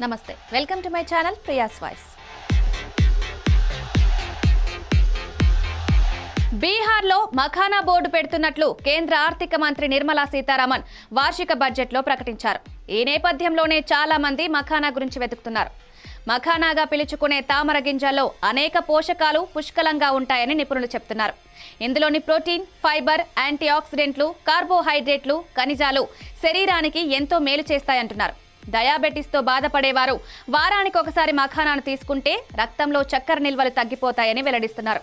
నమస్తే, welcome to my channel Priya's voice. బీహార్లో makhana board పెడుతున్నట్లు కేంద్ర ఆర్థిక మంత్రి నిర్మలా సీతారామన్ వార్షిక బడ్జెట్లో ప్రకటించారు. ఈ నేపథ్యంలోనే చాలా మంది మఖానా గురించి వెతుకుతున్నారు. మఖానాగా పిలుచుకునే తామర గింజల్లో అనేక పోషకాలు పుష్కలంగా ఉంటాయని నిపుణులు చెప్తున్నారు. ఇందులోని ప్రోటీన్, ఫైబర్, యాంటీ ఆక్సిడెంట్లు, కార్బోహైడ్రేట్లు, ఖనిజాలు శరీరానికి ఎంతో మేలు చేస్తాయంటున్నారు. డయాబెటిస్తో బాధపడేవారు వారానికి ఒకసారి మఖానాను తీసుకుంటే రక్తంలో చక్కెర నిల్వలు తగ్గిపోతాయని వెల్లడిస్తున్నారు.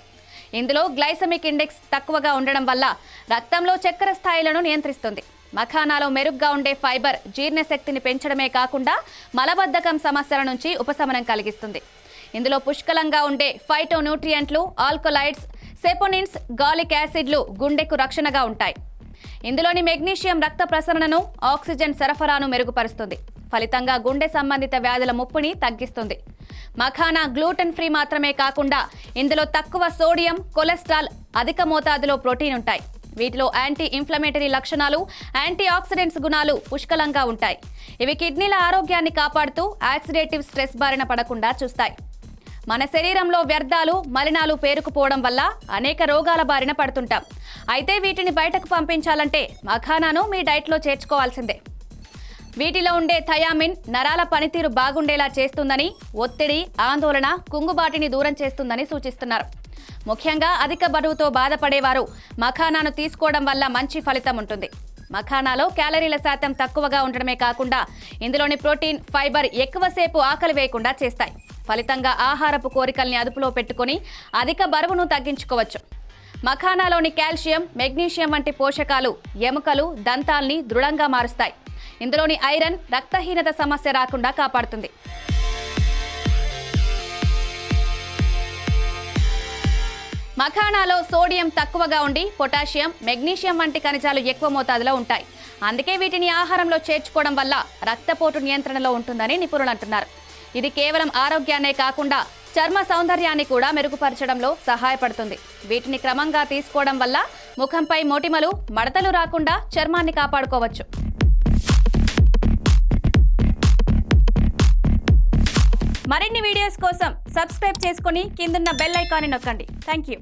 ఇందులో గ్లైసెమిక్ ఇండెక్స్ తక్కువగా ఉండడం వల్ల రక్తంలో చక్కెర స్థాయిలను నియంత్రిస్తుంది. మఖానాలో మెరుగ్గా ఉండే ఫైబర్ జీర్ణశక్తిని పెంచడమే కాకుండా మలబద్ధకం సమస్యల నుంచి ఉపశమనం కలిగిస్తుంది. ఇందులో పుష్కలంగా ఉండే ఫైటోన్యూట్రియంట్లు, ఆల్కలాయిడ్స్, సెపోనిన్స్, గాలిక్ యాసిడ్లు గుండెకు రక్షణగా ఉంటాయి. ఇందులోని మెగ్నీషియం రక్త ప్రసరణను, ఆక్సిజన్ సరఫరాను మెరుగుపరుస్తుంది. ఫలితంగా గుండె సంబంధిత వ్యాధుల ముప్పుని తగ్గిస్తుంది. మఖానా గ్లూటెన్ ఫ్రీ మాత్రమే కాకుండా ఇందులో తక్కువ సోడియం, కొలెస్ట్రాల్, అధిక మోతాదులో ప్రోటీన్ ఉంటాయి. వీటిలో యాంటీ ఇన్ఫ్లమేటరీ లక్షణాలు, యాంటీ ఆక్సిడెంట్స్ గుణాలు పుష్కలంగా ఉంటాయి. ఇవి కిడ్నీల ఆరోగ్యాన్ని కాపాడుతూ ఆక్సిడేటివ్ స్ట్రెస్ బారిన పడకుండా చూస్తాయి. మన శరీరంలో వ్యర్థాలు, మలినాలు పేరుకుపోవడం వల్ల అనేక రోగాల బారిన పడుతుంటాం. అయితే వీటిని బయటకు పంపించాలంటే మఖానాను మీ డైట్లో చేర్చుకోవాల్సిందే. వీటిలో ఉండే థయామిన్ నరాల పనితీరు బాగుండేలా చేస్తుందని, ఒత్తిడి, ఆందోళన, కుంగుబాటిని దూరం చేస్తుందని సూచిస్తున్నారు. ముఖ్యంగా అధిక బరువుతో బాధపడేవారు మఖానాను తీసుకోవడం వల్ల మంచి ఫలితం ఉంటుంది. మఖానాలో క్యాలరీల శాతం తక్కువగా ఉండడమే కాకుండా ఇందులోని ప్రోటీన్, ఫైబర్ ఎక్కువసేపు ఆకలి వేయకుండా చేస్తాయి. ఫలితంగా ఆహారపు కోరికల్ని అదుపులో పెట్టుకొని అధిక బరువును తగ్గించుకోవచ్చు. మఖానాలోని కాల్షియం, మెగ్నీషియం వంటి పోషకాలు ఎముకలు, దంతాల్ని దృఢంగా మారుస్తాయి. ఇందులోని ఐరన్ రక్తహీనత సమస్య రాకుండా కాపాడుతుంది. మఖానాలో సోడియం తక్కువగా ఉండి పొటాషియం, మెగ్నీషియం వంటి ఖనిజాలు ఎక్కువ మోతాదులో ఉంటాయి. అందుకే వీటిని ఆహారంలో చేర్చుకోవడం వల్ల రక్తపోటు నియంత్రణలో ఉంటుందని నిపుణులు అంటున్నారు. ఇది కేవలం ఆరోగ్యాన్నే కాకుండా చర్మ సౌందర్యాన్ని కూడా మెరుగుపరచడంలో సహాయపడుతుంది. వీటిని క్రమంగా తీసుకోవడం వల్ల ముఖంపై మొటిమలు, మడతలు రాకుండా చర్మాన్ని కాపాడుకోవచ్చు. మరిన్ని వీడియోస్ కోసం సబ్స్క్రైబ్ చేసుకొని కిందున్న బెల్ ఐకాన్ని నొక్కండి. Thank you.